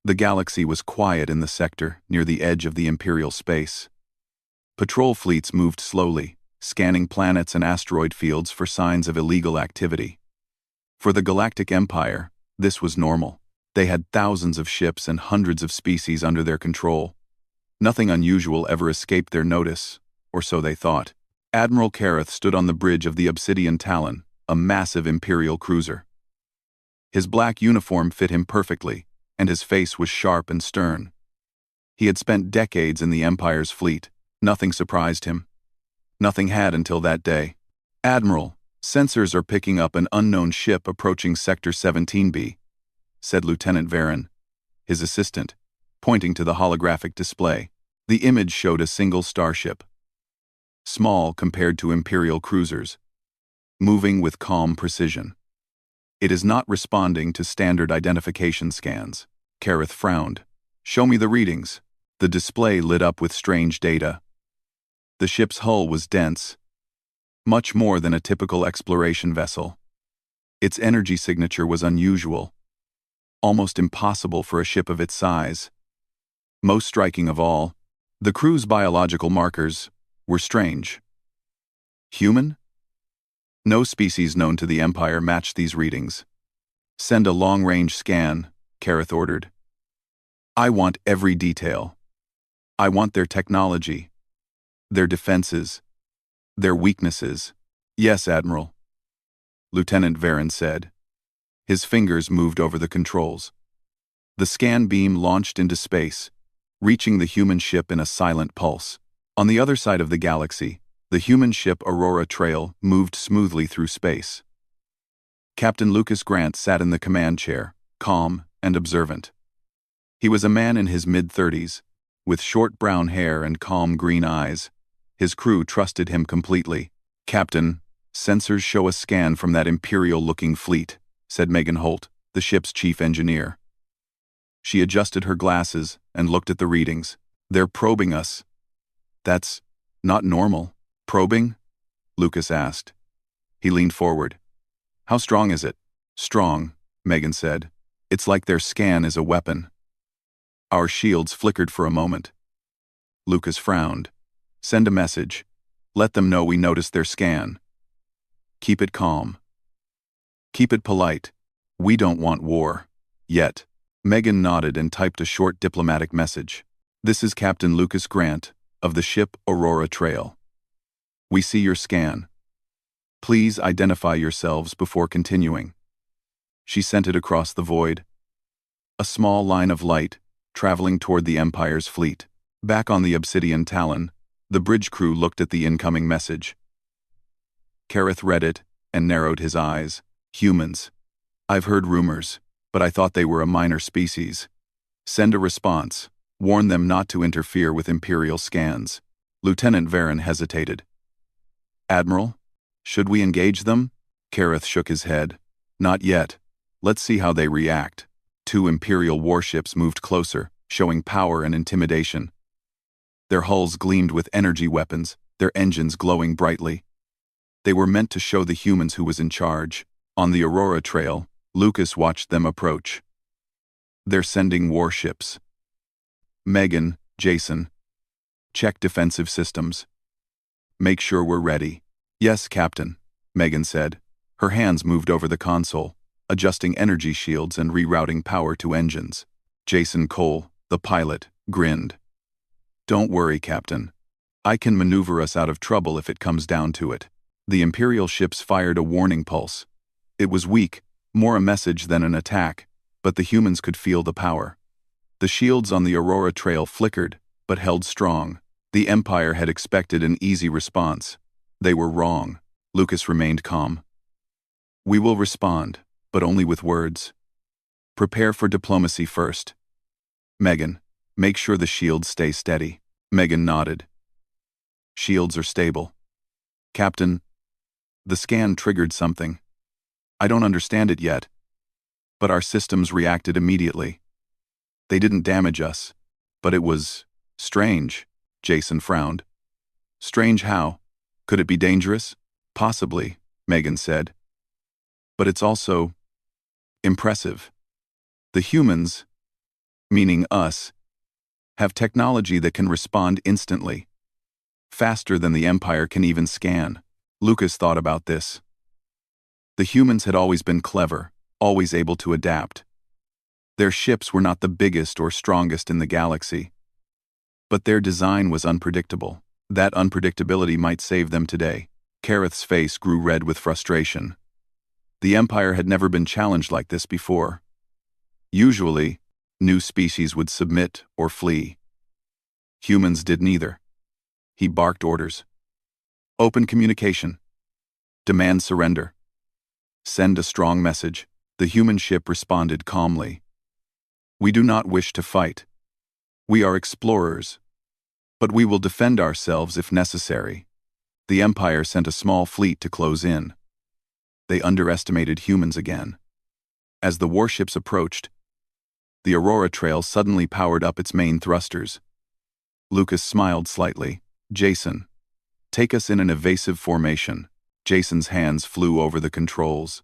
The galaxy was quiet in the sector near the edge of the Imperial space. Patrol fleets moved slowly, scanning planets and asteroid fields for signs of illegal activity. For the Galactic Empire, this was normal. They had thousands of ships and hundreds of species under their control. Nothing unusual ever escaped their notice, or so they thought. Admiral Kareth stood on the bridge of the Obsidian Talon, a massive Imperial cruiser. His black uniform fit him perfectly, and his face was sharp and stern. He had spent decades in the Empire's fleet. Nothing surprised him. Nothing had until that day. "Admiral, sensors are picking up an unknown ship approaching Sector 17B, said Lieutenant Varen, his assistant, pointing to the holographic display. The image showed a single starship. Small compared to Imperial cruisers, moving with calm precision. It is not responding to standard identification scans. Kareth frowned. Show me the readings. The display lit up with strange data. The ship's hull was dense, much more than a typical exploration vessel. Its energy signature was unusual, almost impossible for a ship of its size. Most striking of all, the crew's biological markers were strange. Human? No species known to the Empire matched these readings. Send a long-range scan, Kareth ordered. I want every detail. I want their technology, their defenses, their weaknesses. Yes, Admiral, Lieutenant Varen said. His fingers moved over the controls. The scan beam launched into space, reaching the human ship in a silent pulse. On the other side of the galaxy, the human ship Aurora Trail moved smoothly through space. Captain Lucas Grant sat in the command chair, calm and observant. He was a man in his mid-30s, with short brown hair and calm green eyes. His crew trusted him completely. Captain, sensors show a scan from that Imperial-looking fleet, said Megan Holt, the ship's chief engineer. She adjusted her glasses and looked at the readings. They're probing us. That's not normal. Probing? Lucas asked. He leaned forward. How strong is it? Strong, Megan said. It's like their scan is a weapon. Our shields flickered for a moment. Lucas frowned. Send a message. Let them know we noticed their scan. Keep it calm. Keep it polite. We don't want war. Yet. Megan nodded and typed a short diplomatic message. This is Captain Lucas Grant, of the ship Aurora Trail. We see your scan. Please identify yourselves before continuing. She sent it across the void. A small line of light, traveling toward the Empire's fleet. Back on the Obsidian Talon, the bridge crew looked at the incoming message. Kareth read it and narrowed his eyes. Humans. I've heard rumors, but I thought they were a minor species. Send a response. Warn them not to interfere with Imperial scans. Lieutenant Varen hesitated. Admiral, should we engage them? Kareth shook his head. Not yet. Let's see how they react. 2 Imperial warships moved closer, showing power and intimidation. Their hulls gleamed with energy weapons, their engines glowing brightly. They were meant to show the humans who was in charge. On the Aurora Trail, Lucas watched them approach. They're sending warships. Megan, Jason. Check defensive systems. Make sure we're ready. Yes, Captain, Megan said. Her hands moved over the console, adjusting energy shields and rerouting power to engines. Jason Cole, the pilot, grinned. Don't worry, Captain. I can maneuver us out of trouble if it comes down to it. The Imperial ships fired a warning pulse. It was weak, more a message than an attack, but the humans could feel the power. The shields on the Aurora Trail flickered, but held strong. The Empire had expected an easy response. They were wrong. Lucas remained calm. We will respond, but only with words. Prepare for diplomacy first. Megan, make sure the shields stay steady. Megan nodded. Shields are stable. Captain, the scan triggered something. I don't understand it yet, but our systems reacted immediately. They didn't damage us, but it was strange. Jason frowned. Strange how? Could it be dangerous? Possibly, Megan said. But it's also impressive. The humans, meaning us, have technology that can respond instantly, faster than the Empire can even scan. Lucas thought about this. The humans had always been clever, always able to adapt. Their ships were not the biggest or strongest in the galaxy, but their design was unpredictable. That unpredictability might save them today. Kareth's face grew red with frustration. The Empire had never been challenged like this before. Usually, new species would submit or flee. Humans did neither. He barked orders. Open communication. Demand surrender. Send a strong message. The human ship responded calmly. We do not wish to fight. We are explorers. But we will defend ourselves if necessary. The Empire sent a small fleet to close in. They underestimated humans again. As the warships approached, the Aurora Trail suddenly powered up its main thrusters. Lucas smiled slightly. Jason, take us in an evasive formation. Jason's hands flew over the controls.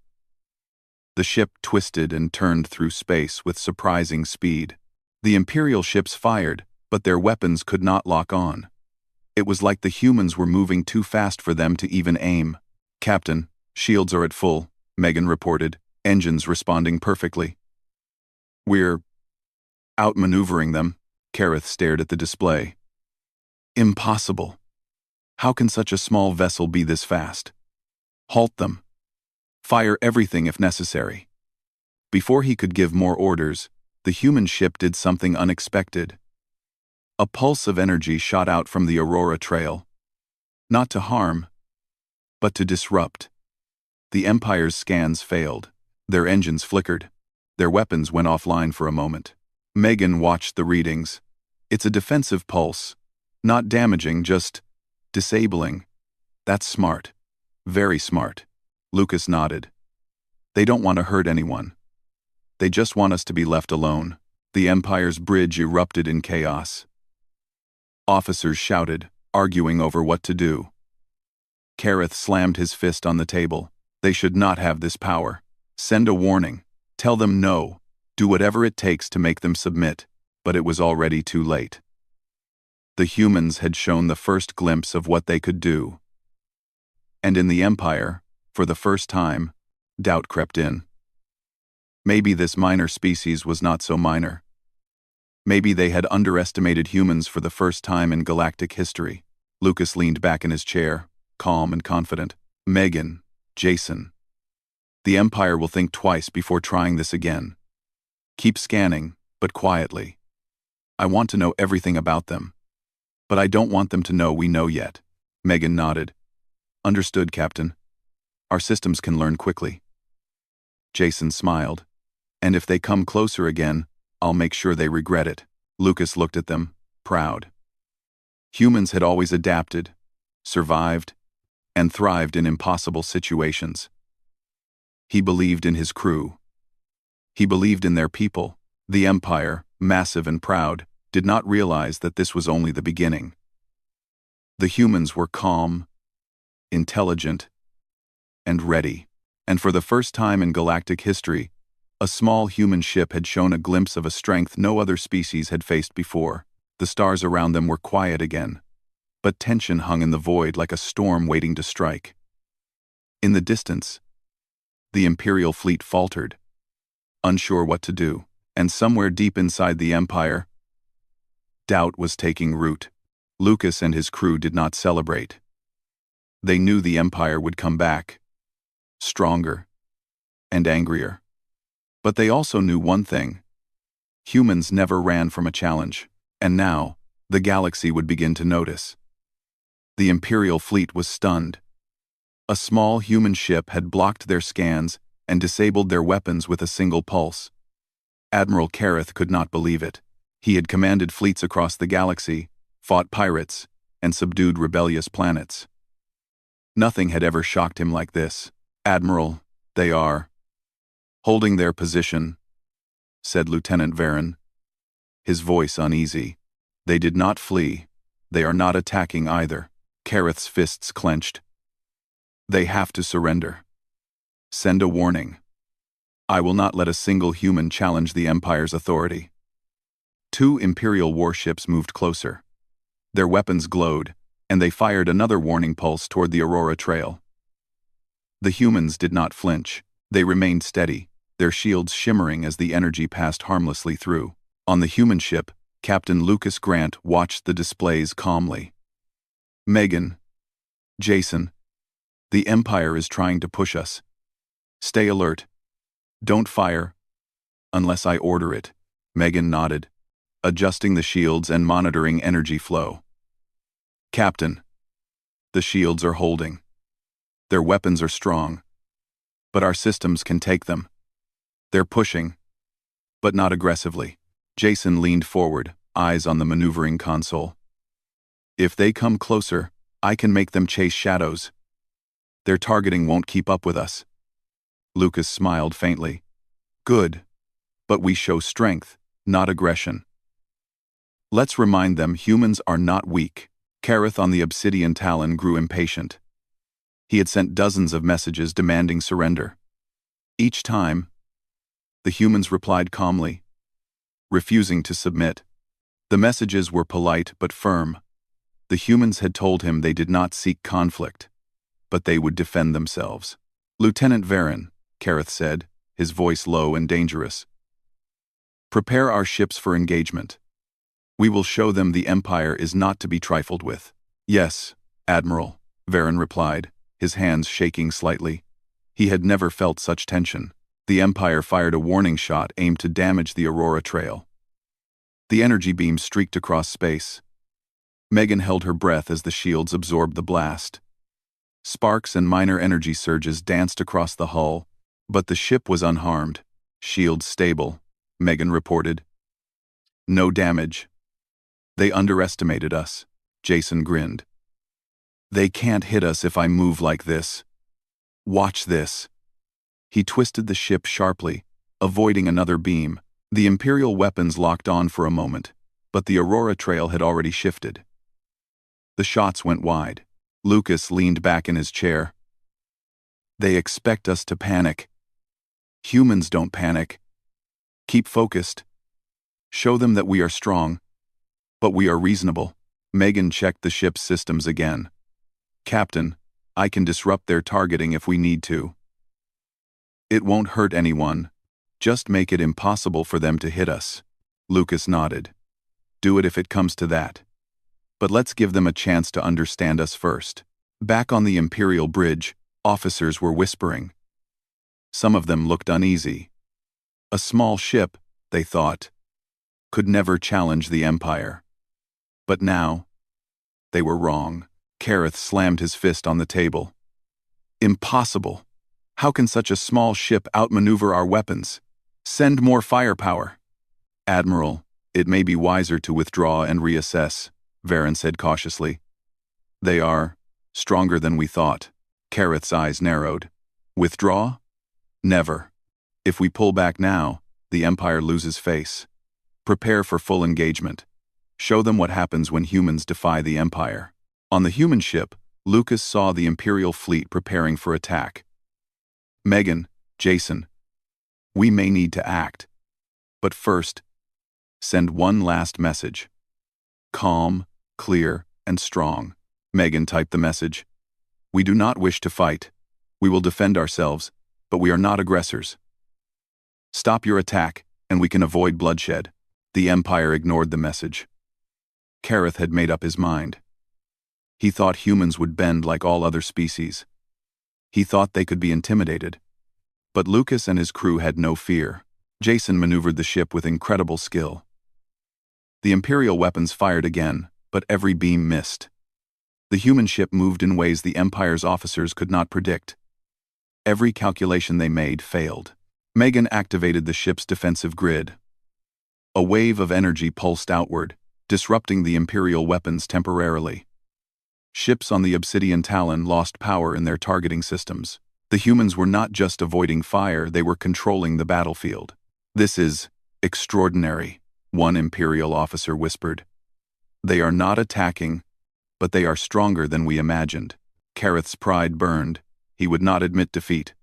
The ship twisted and turned through space with surprising speed. The Imperial ships fired, but their weapons could not lock on. It was like the humans were moving too fast for them to even aim. Captain, shields are at full, Megan reported, engines responding perfectly. We're outmaneuvering them. Kareth stared at the display. Impossible. How can such a small vessel be this fast? Halt them. Fire everything if necessary. Before he could give more orders, the human ship did something unexpected. A pulse of energy shot out from the Aurora Trail. Not to harm, but to disrupt. The Empire's scans failed. Their engines flickered. Their weapons went offline for a moment. Megan watched the readings. It's a defensive pulse. Not damaging, just disabling. That's smart. Very smart. Lucas nodded. They don't want to hurt anyone. They just want us to be left alone. The Empire's bridge erupted in chaos. Officers shouted, arguing over what to do. Kareth slammed his fist on the table. They should not have this power. Send a warning. Tell them no. Do whatever it takes to make them submit. But it was already too late. The humans had shown the first glimpse of what they could do. And in the Empire, for the first time, doubt crept in. Maybe this minor species was not so minor. Maybe they had underestimated humans for the first time in galactic history. Lucas leaned back in his chair, calm and confident. Megan, Jason. The Empire will think twice before trying this again. Keep scanning, but quietly. I want to know everything about them. But I don't want them to know we know yet. Megan nodded. Understood, Captain. Our systems can learn quickly. Jason smiled. And if they come closer again, I'll make sure they regret it. Lucas looked at them, proud. Humans had always adapted, survived, and thrived in impossible situations. He believed in his crew. He believed in their people. The Empire, massive and proud, did not realize that this was only the beginning. The humans were calm, intelligent, and ready. And for the first time in galactic history, a small human ship had shown a glimpse of a strength no other species had faced before. The stars around them were quiet again, but tension hung in the void like a storm waiting to strike. In the distance, the Imperial fleet faltered, unsure what to do, and somewhere deep inside the Empire, doubt was taking root. Lucas and his crew did not celebrate. They knew the Empire would come back, stronger and angrier. But they also knew one thing. Humans never ran from a challenge, and now, the galaxy would begin to notice. The Imperial fleet was stunned. A small human ship had blocked their scans and disabled their weapons with a single pulse. Admiral Kareth could not believe it. He had commanded fleets across the galaxy, fought pirates, and subdued rebellious planets. Nothing had ever shocked him like this. Admiral, they are holding their position, said Lieutenant Varen, his voice uneasy. They did not flee. They are not attacking either. Kareth's fists clenched. They have to surrender. Send a warning. I will not let a single human challenge the Empire's authority. 2 Imperial warships moved closer. Their weapons glowed, and they fired another warning pulse toward the Aurora Trail. The humans did not flinch. They remained steady, their shields shimmering as the energy passed harmlessly through. On the human ship, Captain Lucas Grant watched the displays calmly. "Megan, Jason, the Empire is trying to push us. Stay alert. Don't fire unless I order it." Megan nodded, adjusting the shields and monitoring energy flow. "Captain, the shields are holding. Their weapons are strong, but our systems can take them. They're pushing, but not aggressively." Jason leaned forward, eyes on the maneuvering console. "If they come closer, I can make them chase shadows. Their targeting won't keep up with us." Lucas smiled faintly. "Good, but we show strength, not aggression. Let's remind them humans are not weak." Kareth on the Obsidian Talon grew impatient. He had sent dozens of messages demanding surrender. Each time, the humans replied calmly, refusing to submit. The messages were polite but firm. The humans had told him they did not seek conflict, but they would defend themselves. "Lieutenant Varen," Kareth said, his voice low and dangerous, "prepare our ships for engagement. We will show them the Empire is not to be trifled with." "Yes, Admiral," Varen replied, his hands shaking slightly. He had never felt such tension. The Empire fired a warning shot aimed to damage the Aurora Trail. The energy beam streaked across space. Megan held her breath as the shields absorbed the blast. Sparks and minor energy surges danced across the hull, but the ship was unharmed. "Shields stable," Megan reported. "No damage." "They underestimated us," Jason grinned. "They can't hit us if I move like this. Watch this." He twisted the ship sharply, avoiding another beam. The Imperial weapons locked on for a moment, but the Aurora Trail had already shifted. The shots went wide. Lucas leaned back in his chair. "They expect us to panic. Humans don't panic. Keep focused. Show them that we are strong, but we are reasonable." Megan checked the ship's systems again. "Captain, I can disrupt their targeting if we need to. It won't hurt anyone. Just make it impossible for them to hit us." Lucas nodded. "Do it if it comes to that. But let's give them a chance to understand us first." Back on the Imperial bridge, officers were whispering. Some of them looked uneasy. A small ship, they thought, could never challenge the Empire. But now, they were wrong. Kareth slammed his fist on the table. "Impossible! How can such a small ship outmaneuver our weapons? Send more firepower." "Admiral, it may be wiser to withdraw and reassess," Varen said cautiously. "They are stronger than we thought." Kareth's eyes narrowed. "Withdraw? Never. If we pull back now, the Empire loses face. Prepare for full engagement. Show them what happens when humans defy the Empire." On the human ship, Lucas saw the Imperial fleet preparing for attack. "Megan, Jason, we may need to act. But first, send one last message. Calm, clear, and strong." Megan typed the message. "We do not wish to fight. We will defend ourselves, but we are not aggressors. Stop your attack, and we can avoid bloodshed." The Empire ignored the message. Kareth had made up his mind. He thought humans would bend like all other species. He thought they could be intimidated. But Lucas and his crew had no fear. Jason maneuvered the ship with incredible skill. The Imperial weapons fired again, but every beam missed. The human ship moved in ways the Empire's officers could not predict. Every calculation they made failed. Megan activated the ship's defensive grid. A wave of energy pulsed outward, disrupting the Imperial weapons temporarily. Ships on the Obsidian Talon lost power in their targeting systems. The humans were not just avoiding fire, they were controlling the battlefield. "This is extraordinary," one Imperial officer whispered. "They are not attacking, but they are stronger than we imagined." Kareth's pride burned. He would not admit defeat.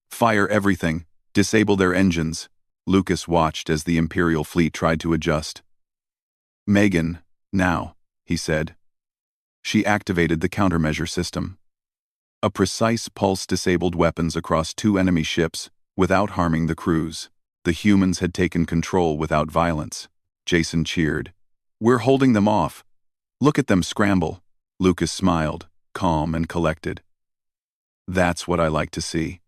"Fire everything. Disable their engines." Lucas watched as the Imperial fleet tried to adjust. Megan, now, he said. She activated the countermeasure system. A precise pulse disabled weapons across 2 enemy ships without harming the crews. The humans had taken control without violence. Jason cheered. We're holding them off. Look at them scramble. Lucas smiled, calm and collected. That's what I like to see.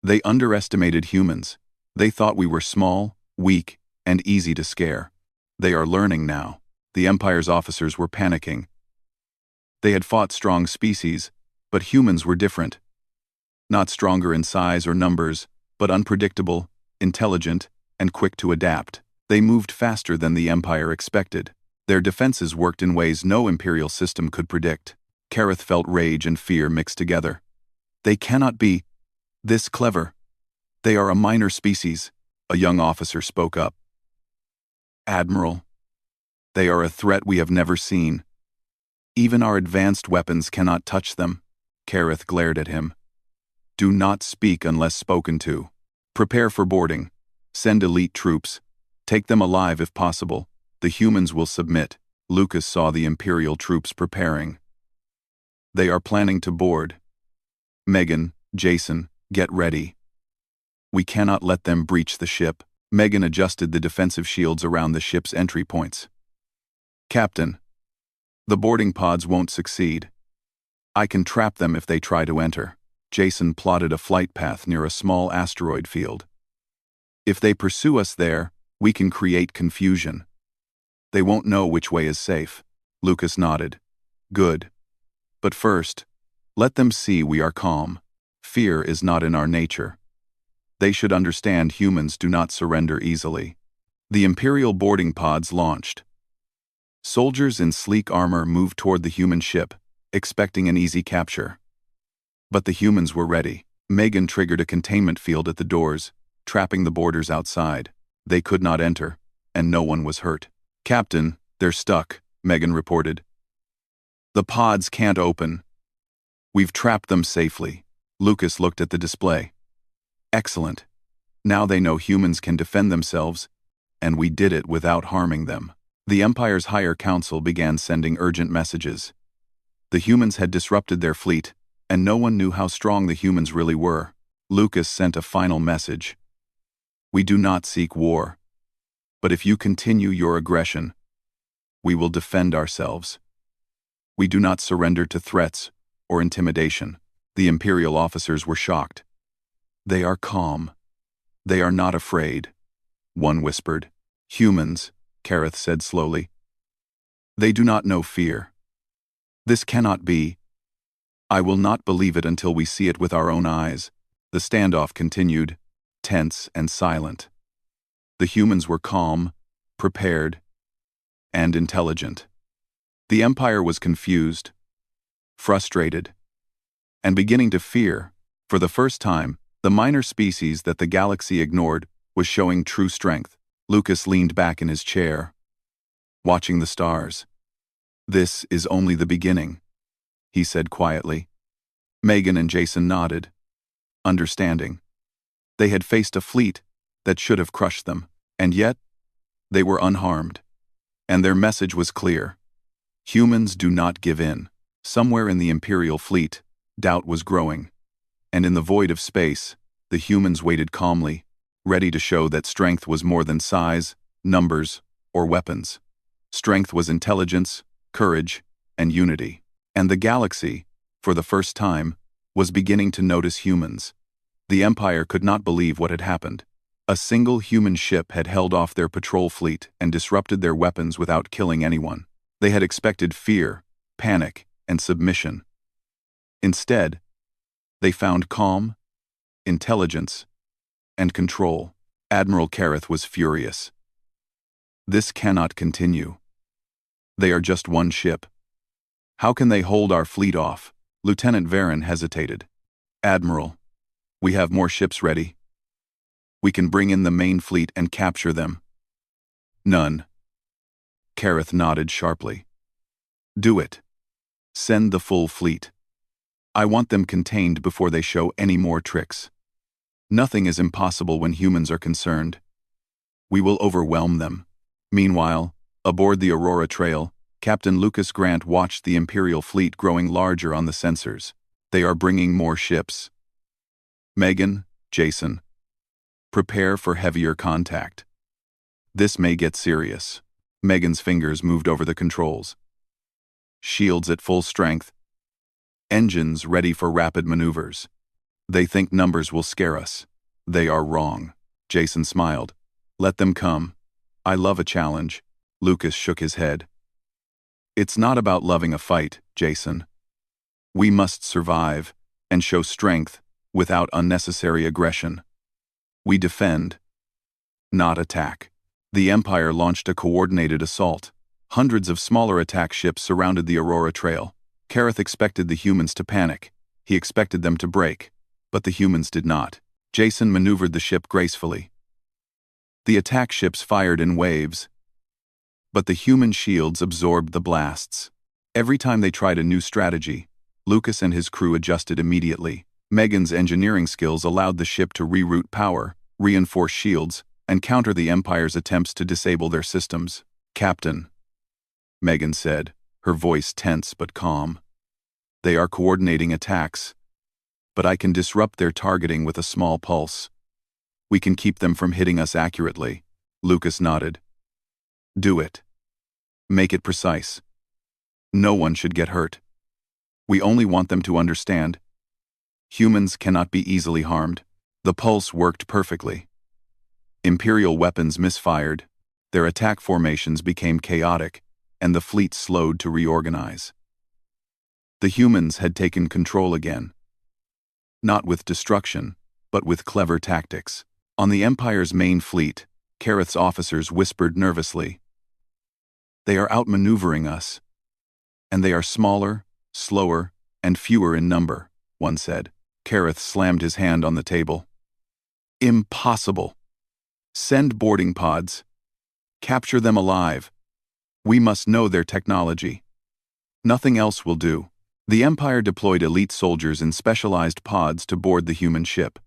They underestimated humans. They thought we were small, weak, and easy to scare. They are learning now. The Empire's officers were panicking. They had fought strong species, but humans were different. Not stronger in size or numbers, but unpredictable, intelligent, and quick to adapt. They moved faster than the Empire expected. Their defenses worked in ways no Imperial system could predict. Kareth felt rage and fear mixed together. They cannot be this clever. They are a minor species, a young officer spoke up. Admiral, they are a threat we have never seen. Even our advanced weapons cannot touch them. Kareth glared at him. Do not speak unless spoken to. Prepare for boarding. Send elite troops. Take them alive if possible. The humans will submit. Lucas saw the Imperial troops preparing. They are planning to board. Megan, Jason, get ready. We cannot let them breach the ship. Megan adjusted the defensive shields around the ship's entry points. Captain, the boarding pods won't succeed. I can trap them if they try to enter. Jason plotted a flight path near a small asteroid field. If they pursue us there, we can create confusion. They won't know which way is safe. Lucas nodded. Good. But first, let them see we are calm. Fear is not in our nature. They should understand humans do not surrender easily. The Imperial boarding pods launched. Soldiers in sleek armor moved toward the human ship, expecting an easy capture. But the humans were ready. Megan triggered a containment field at the doors, trapping the boarders outside. They could not enter, and no one was hurt. Captain, they're stuck, Megan reported. The pods can't open. We've trapped them safely. Lucas looked at the display. Excellent. Now they know humans can defend themselves, and we did it without harming them. The Empire's higher council began sending urgent messages. The humans had disrupted their fleet, and no one knew how strong the humans really were. Lucas sent a final message. We do not seek war. But if you continue your aggression, we will defend ourselves. We do not surrender to threats or intimidation. The Imperial officers were shocked. They are calm. They are not afraid. One whispered. Humans, Kareth said slowly. They do not know fear. This cannot be. I will not believe it until we see it with our own eyes. The standoff continued, tense and silent. The humans were calm, prepared, and intelligent. The Empire was confused, frustrated, and beginning to fear. For the first time, the minor species that the galaxy ignored was showing true strength. Lucas leaned back in his chair, watching the stars. This is only the beginning, he said quietly. Megan and Jason nodded, understanding. They had faced a fleet that should have crushed them, and yet they were unharmed. And their message was clear. Humans do not give in. Somewhere in the Imperial fleet, doubt was growing. And in the void of space, the humans waited calmly, ready to show that strength was more than size, numbers, or weapons. Strength was intelligence, courage, and unity. And the galaxy, for the first time, was beginning to notice humans. The Empire could not believe what had happened. A single human ship had held off their patrol fleet and disrupted their weapons without killing anyone. They had expected fear, panic, and submission. Instead, they found calm, intelligence, and control. Admiral Kareth was furious. This cannot continue. They are just one ship. How can they hold our fleet off? Lieutenant Varen hesitated. Admiral, we have more ships ready. We can bring in the main fleet and capture them. None. Kareth nodded sharply. Do it. Send the full fleet. I want them contained before they show any more tricks. Nothing is impossible when humans are concerned. We will overwhelm them. Meanwhile, Aboard the Aurora Trail, Captain Lucas Grant watched the Imperial fleet growing larger on the sensors. They are bringing more ships. Megan, Jason. Prepare for heavier contact. This may get serious. Megan's fingers moved over the controls. Shields at full strength. Engines ready for rapid maneuvers. They think numbers will scare us. They are wrong. Jason smiled. Let them come. I love a challenge. Lucas shook his head. It's not about loving a fight, Jason. We must survive and show strength without unnecessary aggression. We defend, not attack. The Empire launched a coordinated assault. Hundreds of smaller attack ships surrounded the Aurora Trail. Kareth expected the humans to panic. He expected them to break, but the humans did not. Jason maneuvered the ship gracefully. The attack ships fired in waves, but the human shields absorbed the blasts. Every time they tried a new strategy, Lucas and his crew adjusted immediately. Megan's engineering skills allowed the ship to reroute power, reinforce shields, and counter the Empire's attempts to disable their systems. Captain, Megan said, her voice tense but calm. They are coordinating attacks, but I can disrupt their targeting with a small pulse. We can keep them from hitting us accurately. Lucas nodded. Do it. Make it precise. No one should get hurt. We only want them to understand. Humans cannot be easily harmed. The pulse worked perfectly. Imperial weapons misfired, their attack formations became chaotic, and the fleet slowed to reorganize. The humans had taken control again. Not with destruction, but with clever tactics. On the Empire's main fleet, Kareth's officers whispered nervously. They are outmaneuvering us. And they are smaller, slower, and fewer in number, one said. Kareth slammed his hand on the table. Impossible. Send boarding pods. Capture them alive. We must know their technology. Nothing else will do. The Empire deployed elite soldiers in specialized pods to board the human ship.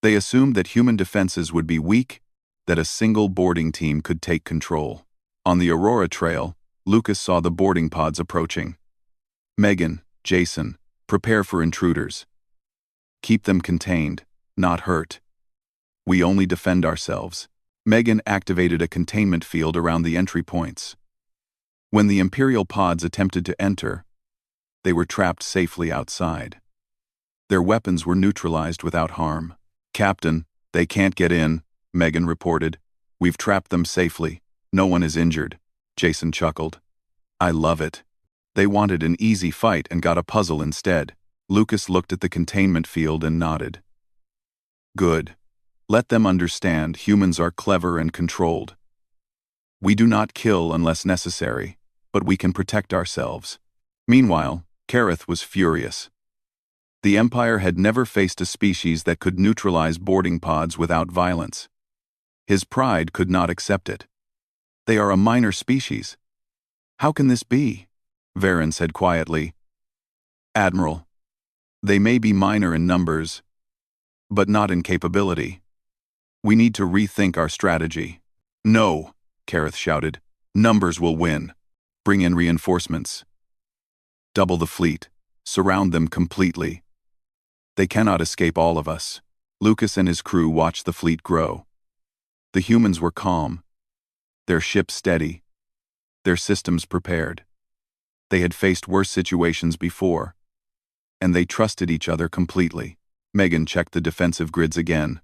They assumed that human defenses would be weak, that a single boarding team could take control. On the Aurora Trail, Lucas saw the boarding pods approaching. Megan, Jason, prepare for intruders. Keep them contained, not hurt. We only defend ourselves. Megan activated a containment field around the entry points. When the Imperial pods attempted to enter, they were trapped safely outside. Their weapons were neutralized without harm. Captain, they can't get in, Megan reported. We've trapped them safely. No one is injured. Jason chuckled. I love it. They wanted an easy fight and got a puzzle instead. Lucas looked at the containment field and nodded. Good. Let them understand humans are clever and controlled. We do not kill unless necessary, but we can protect ourselves. Meanwhile, Kareth was furious. The Empire had never faced a species that could neutralize boarding pods without violence. His pride could not accept it. They are a minor species. How can this be? Varen said quietly. Admiral, they may be minor in numbers, but not in capability. We need to rethink our strategy. No, Kareth shouted. Numbers will win. Bring in reinforcements. Double the fleet. Surround them completely. They cannot escape all of us. Lucas and his crew watched the fleet grow. The humans were calm. Their ship steady. Their systems prepared. They had faced worse situations before, and they trusted each other completely. Megan checked the defensive grids again.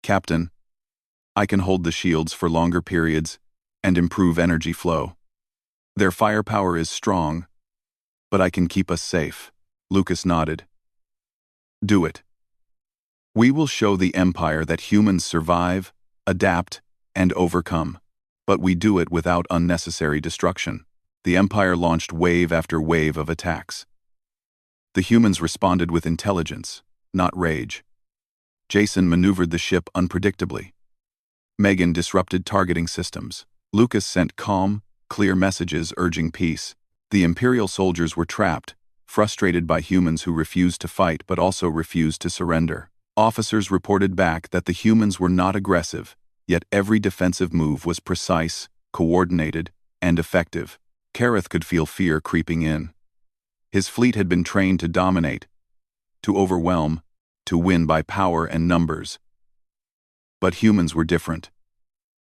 Captain, I can hold the shields for longer periods and improve energy flow. Their firepower is strong, but I can keep us safe. Lucas nodded. Do it. We will show the Empire that humans survive, adapt, and overcome. But we do it without unnecessary destruction. The Empire launched wave after wave of attacks. The humans responded with intelligence, not rage. Jason maneuvered the ship unpredictably. Megan disrupted targeting systems. Lucas sent calm, clear messages urging peace. The Imperial soldiers were trapped, frustrated by humans who refused to fight but also refused to surrender. Officers reported back that the humans were not aggressive, yet every defensive move was precise, coordinated, and effective. Kareth could feel fear creeping in. His fleet had been trained to dominate, to overwhelm, to win by power and numbers. But humans were different.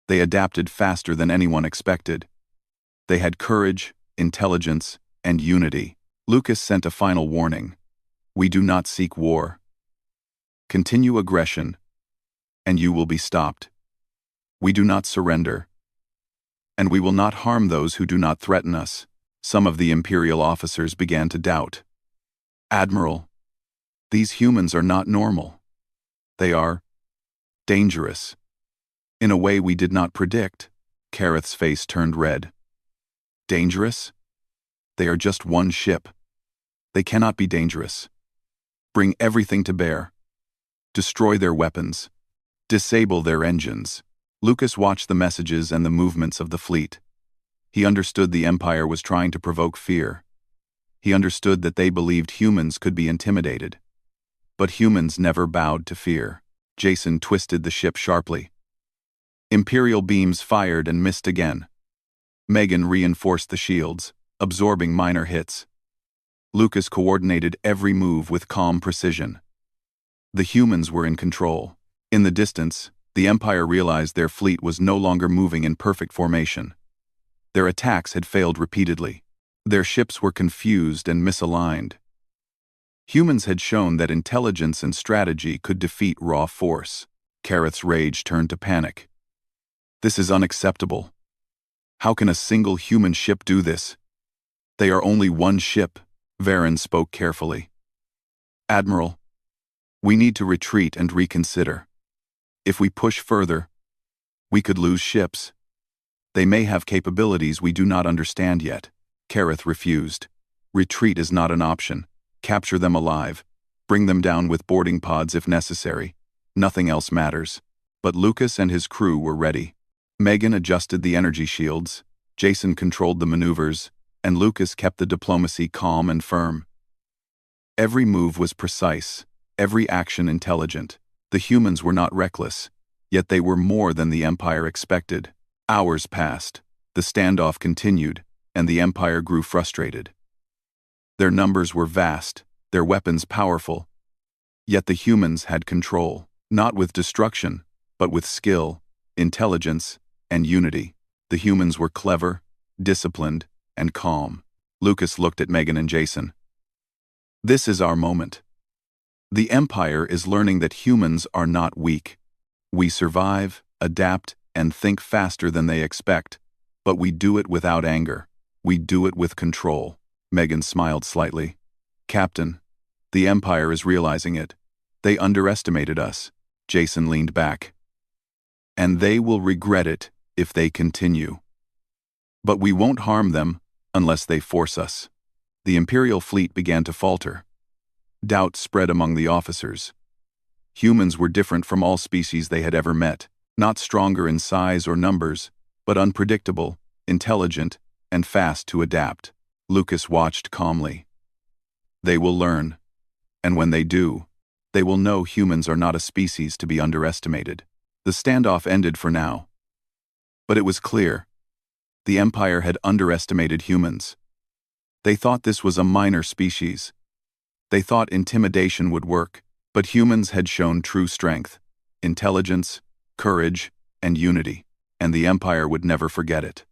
They adapted faster than anyone expected. They had courage, intelligence, and unity. Lucas sent a final warning. We do not seek war. Continue aggression, and you will be stopped. We do not surrender, and we will not harm those who do not threaten us. Some of the Imperial officers began to doubt. Admiral, these humans are not normal. They are dangerous. In a way we did not predict. Kareth's face turned red. Dangerous? They are just one ship. They cannot be dangerous. Bring everything to bear. Destroy their weapons. Disable their engines. Lucas watched the messages and the movements of the fleet. He understood the Empire was trying to provoke fear. He understood that they believed humans could be intimidated. But humans never bowed to fear. Jason twisted the ship sharply. Imperial beams fired and missed again. Megan reinforced the shields, absorbing minor hits. Lucas coordinated every move with calm precision. The humans were in control. In the distance, the Empire realized their fleet was no longer moving in perfect formation. Their attacks had failed repeatedly. Their ships were confused and misaligned. Humans had shown that intelligence and strategy could defeat raw force. Kareth's rage turned to panic. This is unacceptable. How can a single human ship do this? They are only one ship, Varen spoke carefully. Admiral, we need to retreat and reconsider. If we push further, we could lose ships. They may have capabilities we do not understand yet. Kareth refused. Retreat is not an option. Capture them alive. Bring them down with boarding pods if necessary. Nothing else matters. But Lucas and his crew were ready. Megan adjusted the energy shields, Jason controlled the maneuvers, and Lucas kept the diplomacy calm and firm. Every move was precise, every action intelligent. The humans were not reckless, yet they were more than the Empire expected. Hours passed, the standoff continued, and the Empire grew frustrated. Their numbers were vast, their weapons powerful, yet the humans had control, not with destruction, but with skill, intelligence, and unity. The humans were clever, disciplined, and calm. Lucas looked at Megan and Jason. This is our moment. The Empire is learning that humans are not weak. We survive, adapt, and think faster than they expect, but we do it without anger. We do it with control. Megan smiled slightly. Captain, the Empire is realizing it. They underestimated us. Jason leaned back. And they will regret it if they continue. But we won't harm them unless they force us. The Imperial fleet began to falter. Doubt spread among the officers. Humans were different from all species they had ever met, not stronger in size or numbers, but unpredictable, intelligent, and fast to adapt. Lucas watched calmly. They will learn, and when they do, they will know humans are not a species to be underestimated. The standoff ended for now. But it was clear. The Empire had underestimated humans. They thought this was a minor species. They thought intimidation would work, but humans had shown true strength, intelligence, courage, and unity, and the Empire would never forget it.